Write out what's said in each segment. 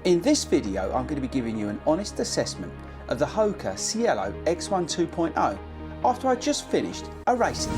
In this video, I'm going to be giving you an honest assessment of the HOKA Cielo X1 2.0 after I just finished a racing.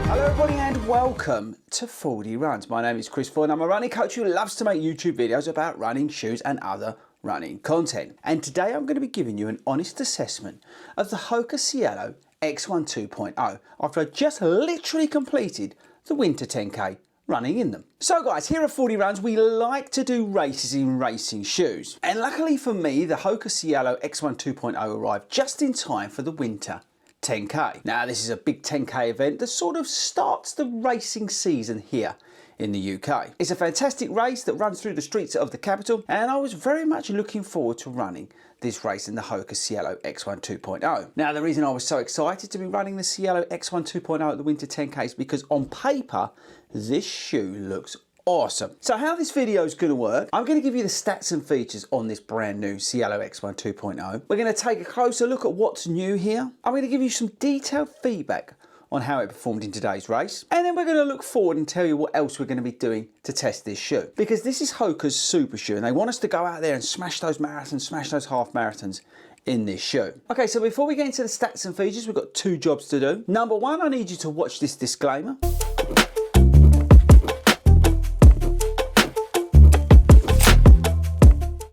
Hello everybody and welcome to FORDY Runs. My name is Chris Ford and I'm a running coach who loves to make YouTube videos about running, shoes and other running content. And today I'm going to be giving you an honest assessment of the HOKA Cielo X1 2.0 after I just literally completed the winter 10k running in them. So guys, here at FORDY Runs we like to do races in racing shoes, and luckily for me the HOKA Cielo X1 2.0 arrived just in time for the winter 10k. Now this is a big 10k event that sort of starts the racing season here in the UK. It's a fantastic race that runs through the streets of the capital, and I was very much looking forward to running this race in the HOKA Cielo X1 2.0. Now the reason I was so excited to be running the Cielo X1 2.0 at the winter 10k is because on paper this shoe looks awesome. So how this video is going to work, I'm going to give you the stats and features on this brand new Cielo X1 2.0. We're going to take a closer look at what's new here. I'm going to give you some detailed feedback on how it performed in today's race, and then we're going to look forward and tell you what else we're going to be doing to test this shoe, because this is HOKA's super shoe and they want us to go out there and smash those marathons, smash those half marathons in this shoe. Okay, so before we get into the stats and features, we've got two jobs to do. Number one, I need you to watch this disclaimer.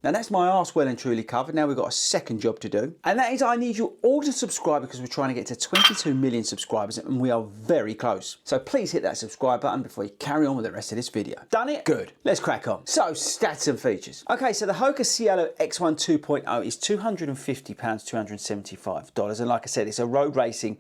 Now that's my arse well and truly covered. Now we've got a second job to do, and that is I need you all to subscribe because we're trying to get to 22 million subscribers and we are very close. So please hit that subscribe button before you carry on with the rest of this video. Done it? Good. Let's crack on. So stats and features. Okay, so the HOKA Cielo X1 2.0 is £250, $275. And like I said, it's a road racing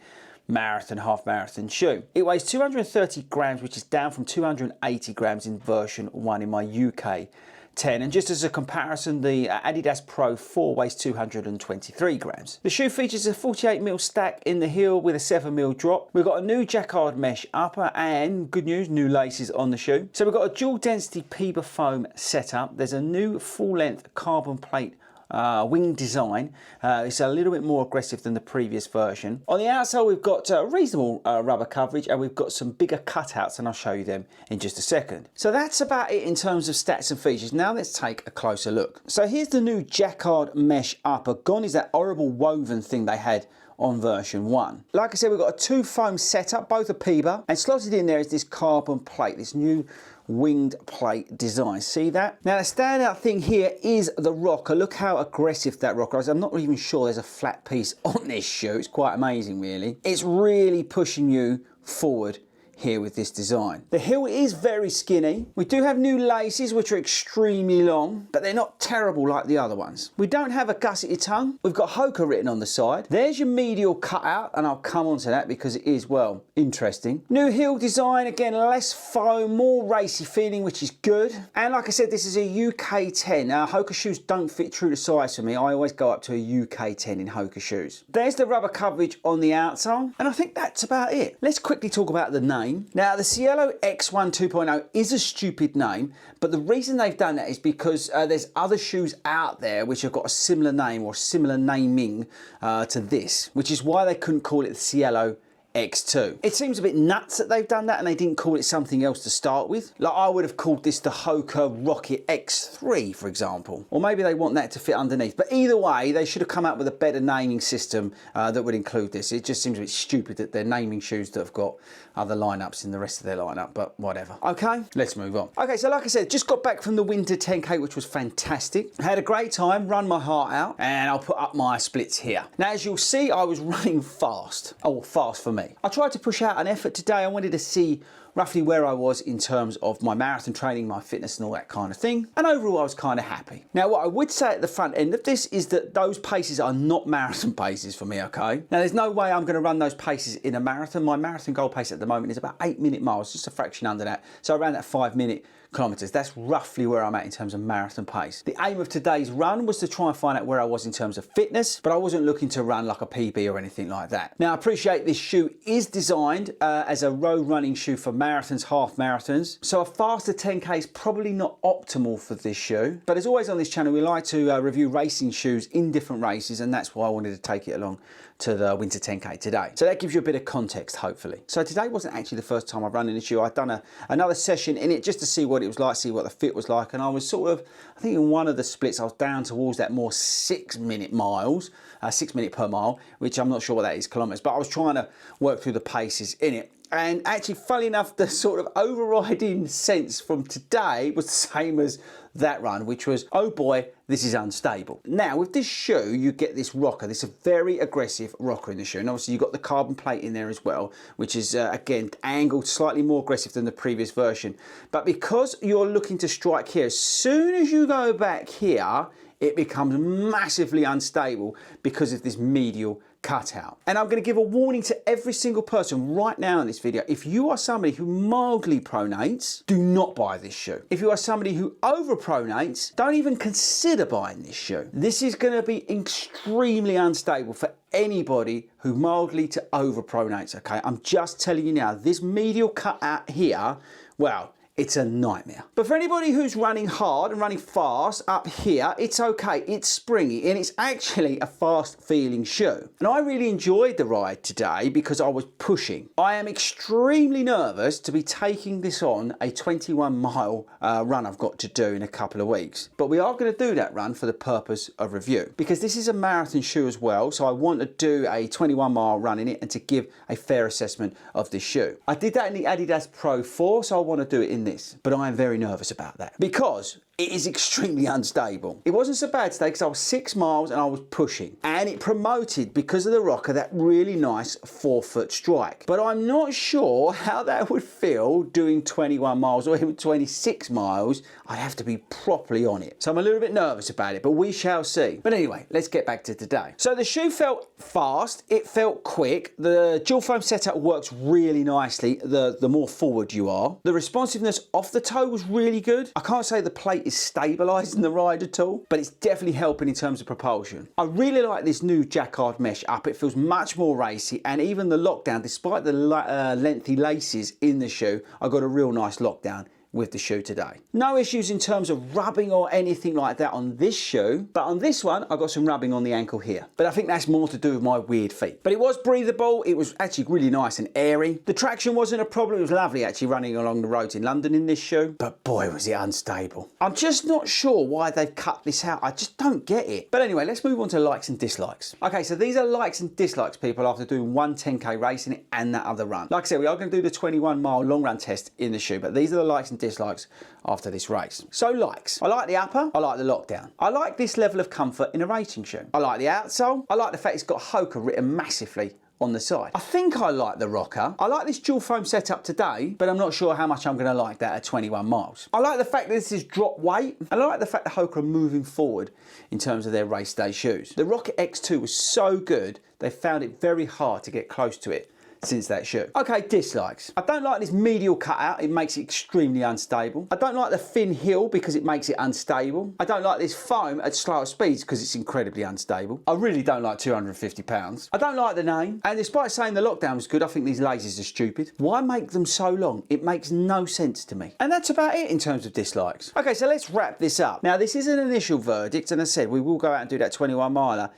marathon, half marathon shoe. It weighs 230 grams, which is down from 280 grams in version 1 in my UK 10, and just as a comparison, the Adidas Pro 4 weighs 223 grams. The shoe features a 48mm stack in the heel with a 7mm drop. We've got a new jacquard mesh upper and, good news, new laces on the shoe. So we've got a dual density PEBA foam setup. There's a new full length carbon plate wing design. It's a little bit more aggressive than the previous version. On the outsole we've got reasonable rubber coverage, and we've got some bigger cutouts, and I'll show you them in just a second. So that's about it in terms of stats and features. Now let's take a closer look. So here's the new jacquard mesh upper. Gone is that horrible woven thing they had on version 1. Like I said, we've got a two foam setup, both are PEBA, and slotted in there is this carbon plate, this new winged plate design. See that? Now the standout thing here is the rocker. Look how aggressive that rocker is. I'm not even sure there's a flat piece on this shoe. It's quite amazing really. It's really pushing you forward here with this design. The heel is very skinny. We do have new laces which are extremely long, but they're not terrible like the other ones. We don't have a gusseted tongue. We've got HOKA written on the side. There's your medial cutout, and I'll come on to that because it is, well, interesting. New heel design, again, less foam, more racy feeling, which is good. And like I said, this is a UK 10. Now, HOKA shoes don't fit true to size for me. I always go up to a UK 10 in HOKA shoes. There's the rubber coverage on the outsole, and I think that's about it. Let's quickly talk about the name. Now the Cielo X1 2.0 is a stupid name, but the reason they've done that is because there's other shoes out there which have got a similar name or similar naming to this, which is why they couldn't call it the Cielo X2. It seems a bit nuts that they've done that and they didn't call it something else to start with. Like I would have called this the HOKA Rocket X3, for example. Or maybe they want that to fit underneath. But either way, they should have come up with a better naming system that would include this. It just seems a bit stupid that they're naming shoes that have got other lineups in the rest of their lineup, but whatever. Okay, let's move on. Okay, so like I said, just got back from the winter 10k, which was fantastic. I had a great time, run my heart out, and I'll put up my splits here. Now, as you'll see, I was running fast. Oh, fast for me. I tried to push out an effort today. I wanted to see roughly where I was in terms of my marathon training, my fitness and all that kind of thing. And overall, I was kind of happy. Now, what I would say at the front end of this is that those paces are not marathon paces for me, okay? Now, there's no way I'm going to run those paces in a marathon. My marathon goal pace at the moment is about 8-minute miles, just a fraction under that. So around that 5-minute kilometers. That's roughly where I'm at in terms of marathon pace. The aim of today's run was to try and find out where I was in terms of fitness, but I wasn't looking to run like a PB or anything like that. Now, I appreciate this shoe is designed as a road running shoe for marathons, half marathons. So a faster 10K is probably not optimal for this shoe. But as always on this channel, we like to review racing shoes in different races, and that's why I wanted to take it along to the winter 10K today. So that gives you a bit of context, hopefully. So today wasn't actually the first time I've run in a shoe. I'd done another session in it just to see what it was like, see what the fit was like. And I was sort of, I think in one of the splits, I was down towards that more 6 minute miles, 6 minute per mile, which I'm not sure what that is kilometers, but I was trying to work through the paces in it. And actually, funny enough, the sort of overriding sense from today was the same as that run, which was, oh boy, this is unstable. Now, with this shoe, you get this rocker. This is a very aggressive rocker in the shoe. And obviously, you've got the carbon plate in there as well, which is, again, angled slightly more aggressive than the previous version. But because you're looking to strike here, as soon as you go back here, it becomes massively unstable because of this medial cutout. And I'm going to give a warning to every single person right now in this video. If you are somebody who mildly pronates, do not buy this shoe. If you are somebody who over pronates, don't even consider buying this shoe. This is going to be extremely unstable for anybody who mildly to over pronates, okay? I'm just telling you now, this medial cutout here, well, it's a nightmare. But for anybody who's running hard and running fast up here, it's okay. It's springy and it's actually a fast feeling shoe. And I really enjoyed the ride today because I was pushing. I am extremely nervous to be taking this on a 21-mile run I've got to do in a couple of weeks. But we are going to do that run for the purpose of review because this is a marathon shoe as well. So I want to do a 21-mile run in it and to give a fair assessment of this shoe. I did that in the Adidas Pro 4, so I want to do it in this. But I am very nervous about that because it is extremely unstable. It wasn't so bad today because I was 6 miles and I was pushing, and it promoted, because of the rocker, that really nice forefoot strike. But I'm not sure how that would feel doing 21 miles or even 26 miles. I'd have to be properly on it. So I'm a little bit nervous about it, but we shall see. But anyway, let's get back to today. So the shoe felt fast, it felt quick. The dual foam setup works really nicely the more forward you are. The responsiveness off the toe was really good. I can't say the plate is stabilizing the ride at all, but it's definitely helping in terms of propulsion. I really like this new jacquard mesh up. It feels much more racy, and even the lockdown, despite the lengthy laces in the shoe, I got a real nice lockdown with the shoe today. No issues in terms of rubbing or anything like that on this shoe, but on this one, I got some rubbing on the ankle here. But I think that's more to do with my weird feet. But it was breathable. It was actually really nice and airy. The traction wasn't a problem. It was lovely actually running along the roads in London in this shoe, but boy, was it unstable. I'm just not sure why they've cut this out. I just don't get it. But anyway, let's move on to likes and dislikes. Okay, so these are likes and dislikes, people, after doing one 10K race in it and that other run. Like I said, we are going to do the 21-mile long run test in the shoe, but these are the likes and dislikes after this race. So likes. I like the upper, I like the lockdown. I like this level of comfort in a racing shoe. I like the outsole. I like the fact it's got HOKA written massively on the side. I think I like the rocker. I like this dual foam setup today, but I'm not sure how much I'm going to like that at 21 miles. I like the fact that this is drop weight, and I like the fact that HOKA are moving forward in terms of their race day shoes. The Rocket X2 was so good, they found it very hard to get close to it since that shoe. Okay, dislikes. I don't like this medial cutout. It makes it extremely unstable. I don't like the thin heel because it makes it unstable. I don't like this foam at slower speeds because it's incredibly unstable. I really don't like 250 pounds. I don't like the name. And despite saying the lockdown was good, I think these laces are stupid. Why make them so long? It makes no sense to me. And that's about it in terms of dislikes. Okay, so let's wrap this up. Now, this is an initial verdict, and as I said, we will go out and do that 21 miler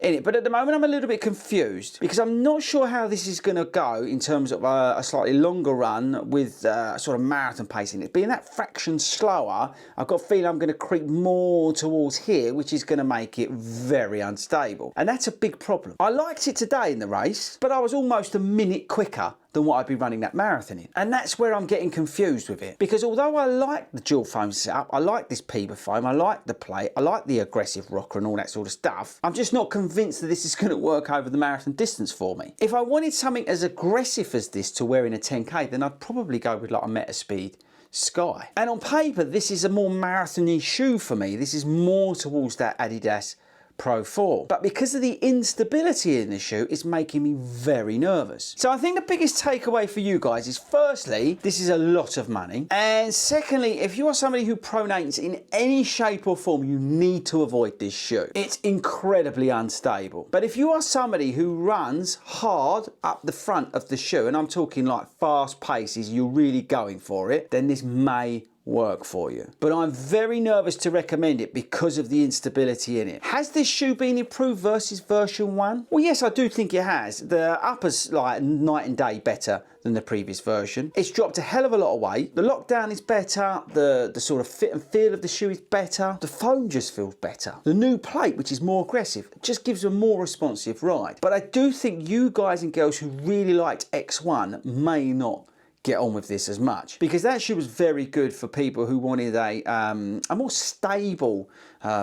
in it, but at the moment I'm a little bit confused because I'm not sure how this is going to go in terms of a slightly longer run with sort of marathon pacing. It being that fraction slower, I've got a feeling I'm going to creep more towards here, which is going to make it very unstable, and that's a big problem. I liked it today in the race, but I was almost a minute quicker than what I'd be running that marathon in. And that's where I'm getting confused with it. Because although I like the dual foam setup, I like this Piba foam, I like the plate, I like the aggressive rocker and all that sort of stuff, I'm just not convinced that this is going to work over the marathon distance for me. If I wanted something as aggressive as this to wear in a 10K, then I'd probably go with like a Metaspeed Sky. And on paper, this is a more marathon-y shoe for me. This is more towards that Adidas Pro 4. But because of the instability in the shoe, it's making me very nervous. So I think the biggest takeaway for you guys is, firstly, this is a lot of money. And secondly, if you are somebody who pronates in any shape or form, you need to avoid this shoe. It's incredibly unstable. But if you are somebody who runs hard up the front of the shoe, and I'm talking like fast paces, you're really going for it, then this may work for you. But I'm very nervous to recommend it because of the instability in it. Has this shoe been improved versus version 1? Well, yes, I do think it has. The upper's like night and day better than the previous version. It's dropped a hell of a lot of weight. The lockdown is better. The sort of fit and feel of the shoe is better. The foam just feels better. The new plate, which is more aggressive, just gives a more responsive ride. But I do think you guys and girls who really liked X1 may not get on with this as much, because that shoe was very good for people who wanted a more stable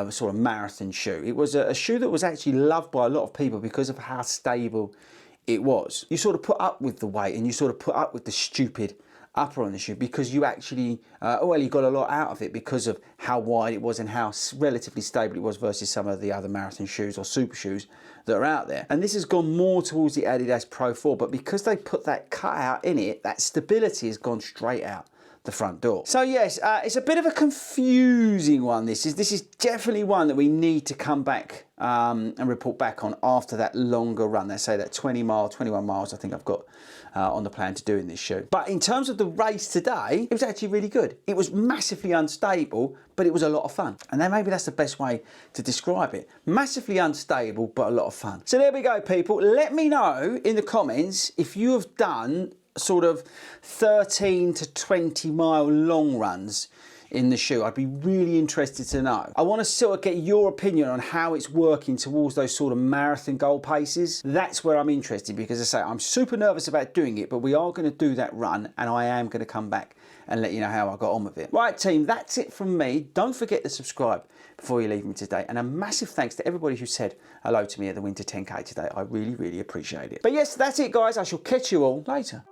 sort of marathon shoe. It was a shoe that was actually loved by a lot of people because of how stable it was. You sort of put up with the weight and you sort of put up with the stupid upper on the shoe because you actually, well, you got a lot out of it because of how wide it was and how relatively stable it was versus some of the other marathon shoes or super shoes that are out there. And this has gone more towards the Adidas Pro 4, but because they put that cutout in it, that stability has gone straight out the front door. So yes, it's a bit of a confusing one. This is definitely one that we need to come back and report back on after that longer run. They say that 21 miles I think I've got on the plan to do in this shoe. But in terms of the race today, it was actually really good. It was massively unstable, but it was a lot of fun. And then maybe that's the best way to describe it. Massively unstable, but a lot of fun. So there we go, people. Let me know in the comments if you have done sort of 13 to 20 mile long runs in the shoe. I'd be really interested to know. I want to sort of get your opinion on how it's working towards those sort of marathon goal paces. That's where I'm interested, because as I say, I'm super nervous about doing it, but we are going to do that run and I am going to come back and let you know how I got on with it. Right, team, that's it from me. Don't forget to subscribe before you leave me today. And a massive thanks to everybody who said hello to me at the Winter 10K today. I really, really appreciate it. But yes, that's it, guys. I shall catch you all later.